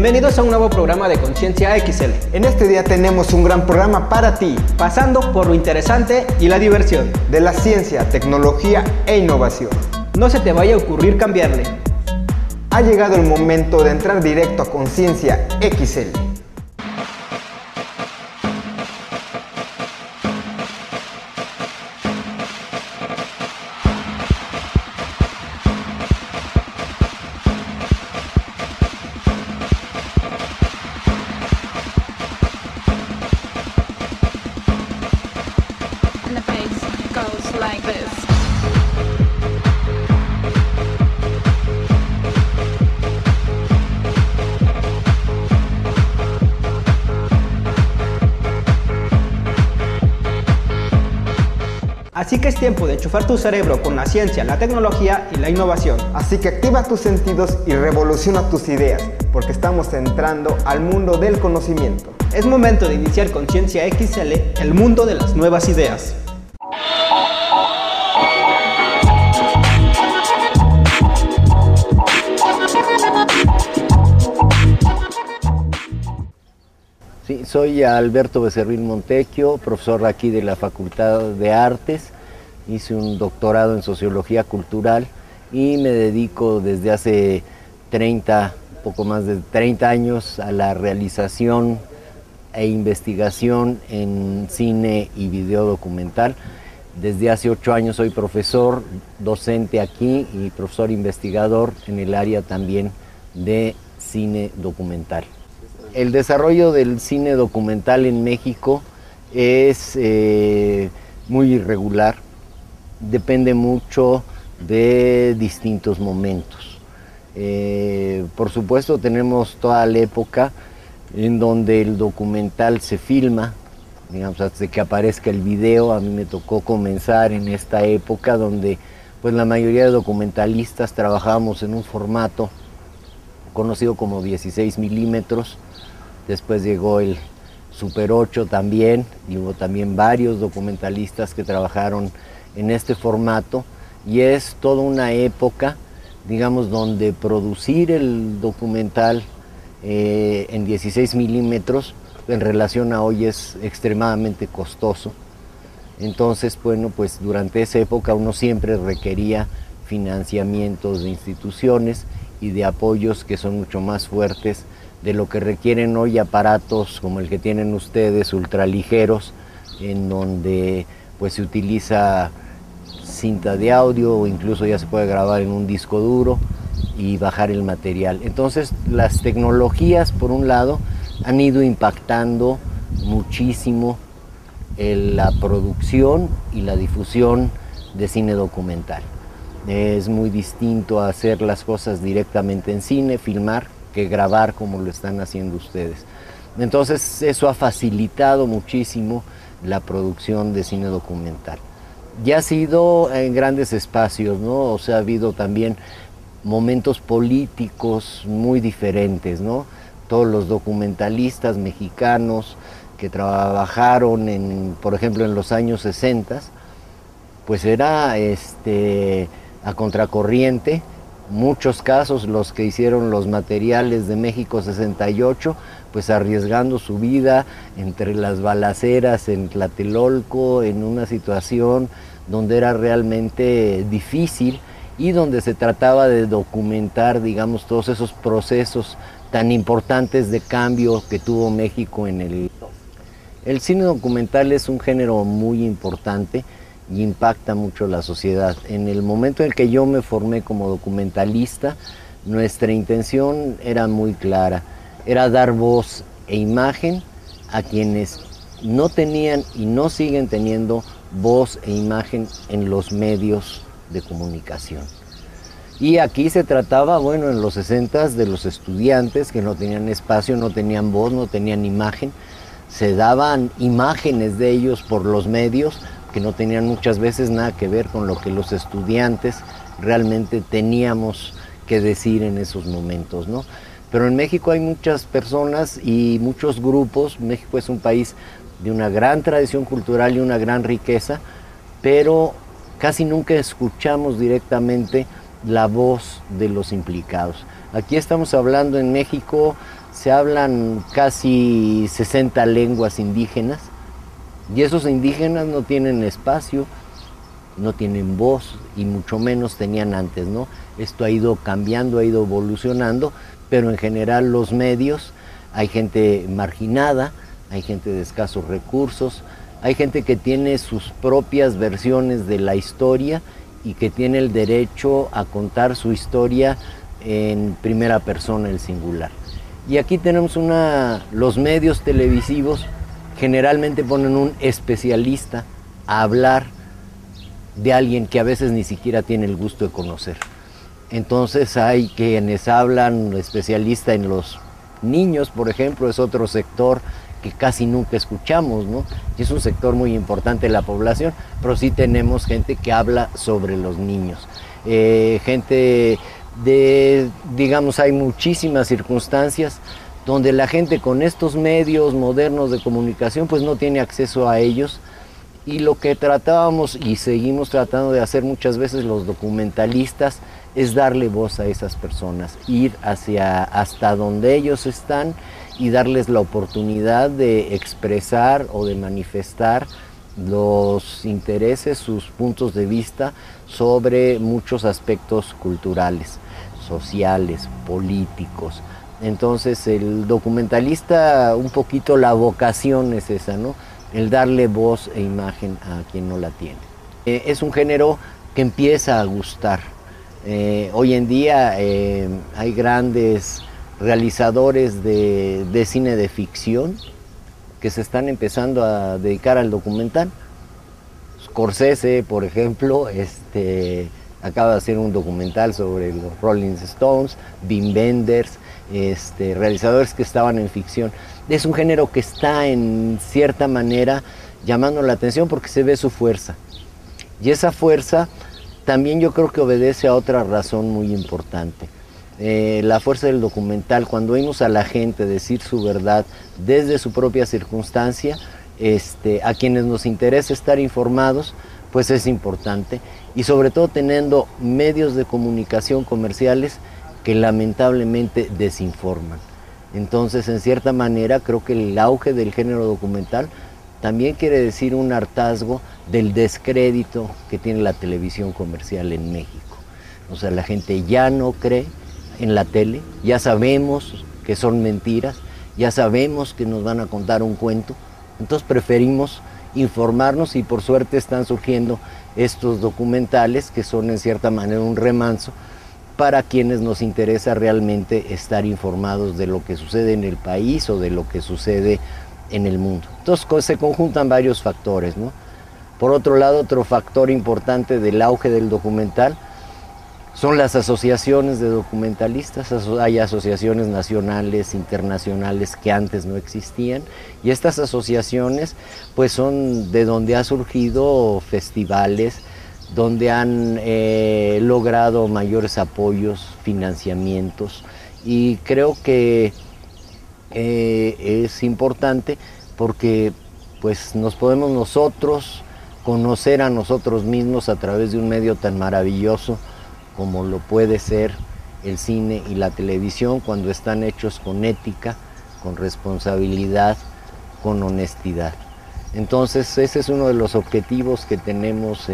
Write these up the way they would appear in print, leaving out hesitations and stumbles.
Bienvenidos a un nuevo programa de Conciencia XL. En este día tenemos un gran programa para ti, pasando por lo interesante y la diversión de la ciencia, tecnología e innovación. No se te vaya a ocurrir cambiarle. Ha llegado el momento de entrar directo a Conciencia XL. Así que es tiempo de enchufar tu cerebro con la ciencia, la tecnología y la innovación. Así que activa tus sentidos y revoluciona tus ideas, porque estamos entrando al mundo del conocimiento. Es momento de iniciar Conciencia XL, el mundo de las nuevas ideas. Sí, soy Alberto Becerril Montecchio, profesor aquí de la Facultad de Artes. Hice un doctorado en Sociología Cultural y me dedico desde hace poco más de 30 años a la realización e investigación en cine y video documental. Desde hace 8 años soy profesor docente aquí y profesor investigador en el área también de cine documental. El desarrollo del cine documental en México es muy irregular, depende mucho de distintos momentos. Por supuesto tenemos toda la época en donde el documental se filma, digamos, hasta que aparezca el video. A mí me tocó comenzar en esta época donde pues la mayoría de documentalistas trabajábamos en un formato conocido como 16 milímetros. Después llegó el Super 8 también, y hubo también varios documentalistas que trabajaron en este formato, y es toda una época, digamos, donde producir el documental en 16 milímetros en relación a hoy es extremadamente costoso. Entonces, bueno, pues durante esa época uno siempre requería financiamientos de instituciones y de apoyos que son mucho más fuertes de lo que requieren hoy aparatos como el que tienen ustedes, ultraligeros, en donde pues se utiliza cinta de audio o incluso ya se puede grabar en un disco duro y bajar el material. Entonces las tecnologías, por un lado, han ido impactando muchísimo la producción y la difusión de cine documental. Es muy distinto a hacer las cosas directamente en cine, filmar, que grabar como lo están haciendo ustedes. Entonces eso ha facilitado muchísimo la producción de cine documental. Ya ha sido en grandes espacios, ¿no? O sea, ha habido también momentos políticos muy diferentes, ¿no? Todos los documentalistas mexicanos que trabajaron por ejemplo, en los años 60, pues era a contracorriente. Muchos casos los que hicieron los materiales de México 68, pues arriesgando su vida entre las balaceras en Tlatelolco, en una situación donde era realmente difícil y donde se trataba de documentar, digamos, todos esos procesos tan importantes de cambio que tuvo México en el cine documental. Es un género muy importante y impacta mucho la sociedad. En el momento en el que yo me formé como documentalista, nuestra intención era muy clara, era dar voz e imagen a quienes no tenían y no siguen teniendo voz e imagen en los medios de comunicación. Y aquí se trataba, bueno, en los 60 de los estudiantes que no tenían espacio, no tenían voz, no tenían imagen. Se daban imágenes de ellos por los medios que no tenían muchas veces nada que ver con lo que los estudiantes realmente teníamos que decir en esos momentos, ¿no? Pero en México hay muchas personas y muchos grupos. México es un país de una gran tradición cultural y una gran riqueza, pero casi nunca escuchamos directamente la voz de los implicados. Aquí estamos hablando en México se hablan casi 60 lenguas indígenas y esos indígenas no tienen espacio, no tienen voz y mucho menos tenían antes, ¿no? Esto ha ido cambiando, ha ido evolucionando, pero en general los medios, hay gente marginada, hay gente de escasos recursos, hay gente que tiene sus propias versiones de la historia y que tiene el derecho a contar su historia en primera persona, el singular. Y aquí tenemos los medios televisivos generalmente ponen un especialista a hablar de alguien que a veces ni siquiera tiene el gusto de conocer. Entonces hay quienes hablan, especialista en los niños, por ejemplo, es otro sector que casi nunca escuchamos, ¿no? Y es un sector muy importante de la población, pero sí tenemos gente que habla sobre los niños. Gente digamos, hay muchísimas circunstancias donde la gente con estos medios modernos de comunicación pues no tiene acceso a ellos, y lo que tratábamos y seguimos tratando de hacer muchas veces los documentalistas es darle voz a esas personas, ir hasta donde ellos están y darles la oportunidad de expresar o de manifestar los intereses, sus puntos de vista sobre muchos aspectos culturales, sociales, políticos. Entonces el documentalista, un poquito la vocación es esa, ¿no? El darle voz e imagen a quien no la tiene. Es un género que empieza a gustar. Hoy en día hay grandes realizadores de cine de ficción que se están empezando a dedicar al documental. Scorsese, por ejemplo, acaba de hacer un documental sobre los Rolling Stones, Wim Wenders, realizadores que estaban en ficción. Es un género que está en cierta manera llamando la atención porque se ve su fuerza. Y esa fuerza también yo creo que obedece a otra razón muy importante. La fuerza del documental, cuando oímos a la gente decir su verdad desde su propia circunstancia, a quienes nos interesa estar informados, pues es importante, y sobre todo teniendo medios de comunicación comerciales que lamentablemente desinforman. Entonces, en cierta manera, creo que el auge del género documental también quiere decir un hartazgo del descrédito que tiene la televisión comercial en México. O sea, la gente ya no cree en la tele, ya sabemos que son mentiras, ya sabemos que nos van a contar un cuento, entonces preferimos informarnos, y por suerte están surgiendo estos documentales que son en cierta manera un remanso para quienes nos interesa realmente estar informados de lo que sucede en el país o de lo que sucede en el mundo. Entonces se conjuntan varios factores, ¿no? Por otro lado, otro factor importante del auge del documental son las asociaciones de documentalistas. Hay asociaciones nacionales, internacionales que antes no existían, y estas asociaciones pues son de donde ha surgido festivales, donde han logrado mayores apoyos, financiamientos, y creo que es importante porque pues nos podemos nosotros conocer a nosotros mismos a través de un medio tan maravilloso como lo puede ser el cine y la televisión, cuando están hechos con ética, con responsabilidad, con honestidad. Entonces ese es uno de los objetivos que tenemos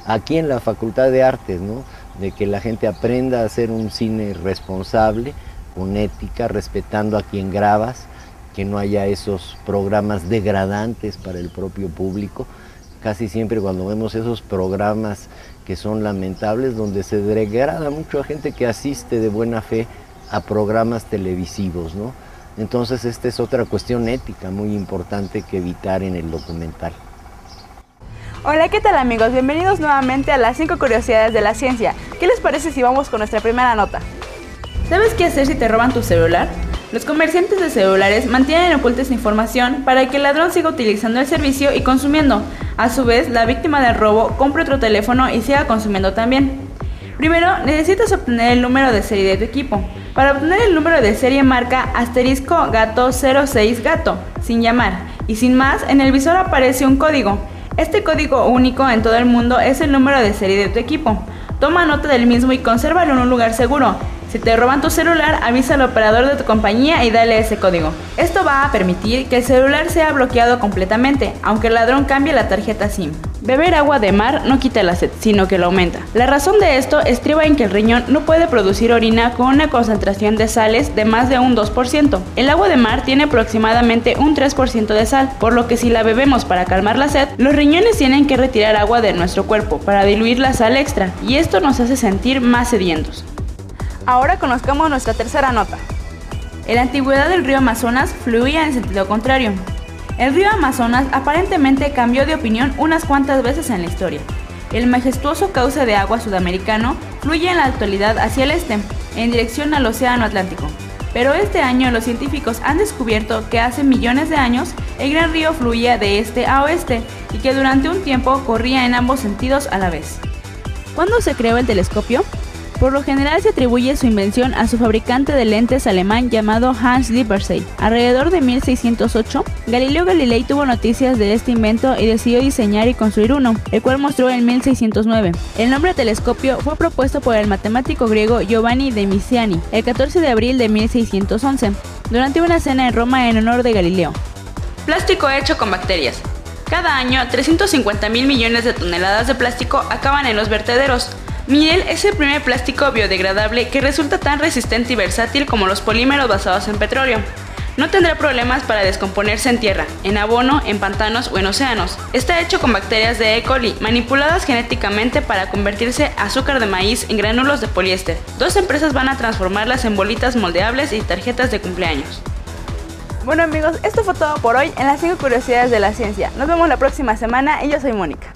aquí en la Facultad de Artes, ¿no? De que la gente aprenda a hacer un cine responsable, con ética, respetando a quien grabas, que no haya esos programas degradantes para el propio público. Casi siempre cuando vemos esos programas que son lamentables, donde se degrada mucho a gente que asiste de buena fe a programas televisivos, ¿no? Entonces esta es otra cuestión ética muy importante que evitar en el documental. Hola, ¿qué tal amigos? Bienvenidos nuevamente a las 5 curiosidades de la ciencia. ¿Qué les parece si vamos con nuestra primera nota? ¿Sabes qué hacer si te roban tu celular? Los comerciantes de celulares mantienen oculta esta información para que el ladrón siga utilizando el servicio y consumiendo. A su vez, la víctima del robo compre otro teléfono y siga consumiendo también. Primero, necesitas obtener el número de serie de tu equipo. Para obtener el número de serie, marca *gato06gato, sin llamar, y sin más, en el visor aparece un código. Este código único en todo el mundo es el número de serie de tu equipo. Toma nota del mismo y consérvalo en un lugar seguro. Si Si te roban tu celular, avisa al operador de tu compañía y dale ese código. Esto va a permitir que el celular sea bloqueado completamente, aunque el ladrón cambie la tarjeta SIM. Beber agua de mar no quita la sed, sino que la aumenta. La razón de esto estriba en que el riñón no puede producir orina con una concentración de sales de más de un 2%. El agua de mar tiene aproximadamente un 3% de sal, por lo que si la bebemos para calmar la sed, los riñones tienen que retirar agua de nuestro cuerpo para diluir la sal extra, y esto nos hace sentir más sedientos. Ahora conozcamos nuestra tercera nota. En la antigüedad el río Amazonas fluía en sentido contrario. El río Amazonas aparentemente cambió de opinión unas cuantas veces en la historia. El majestuoso cauce de agua sudamericano fluye en la actualidad hacia el este, en dirección al Océano Atlántico. Pero este año los científicos han descubierto que hace millones de años el gran río fluía de este a oeste y que durante un tiempo corría en ambos sentidos a la vez. ¿Cuándo se creó el telescopio? Por lo general se atribuye su invención a su fabricante de lentes alemán llamado Hans Lippershey. Alrededor de 1608, Galileo Galilei tuvo noticias de este invento y decidió diseñar y construir uno, el cual mostró en 1609. El nombre telescopio fue propuesto por el matemático griego Giovanni de Misiani el 14 de abril de 1611, durante una cena en Roma en honor de Galileo. Plástico hecho con bacterias. Cada año, 350.000 millones de toneladas de plástico acaban en los vertederos. Miel es el primer plástico biodegradable que resulta tan resistente y versátil como los polímeros basados en petróleo. No tendrá problemas para descomponerse en tierra, en abono, en pantanos o en océanos. Está hecho con bacterias de E. coli, manipuladas genéticamente para convertirse azúcar de maíz en gránulos de poliéster. 2 empresas van a transformarlas en bolitas moldeables y tarjetas de cumpleaños. Bueno amigos, esto fue todo por hoy en las 5 curiosidades de la ciencia. Nos vemos la próxima semana y yo soy Mónica.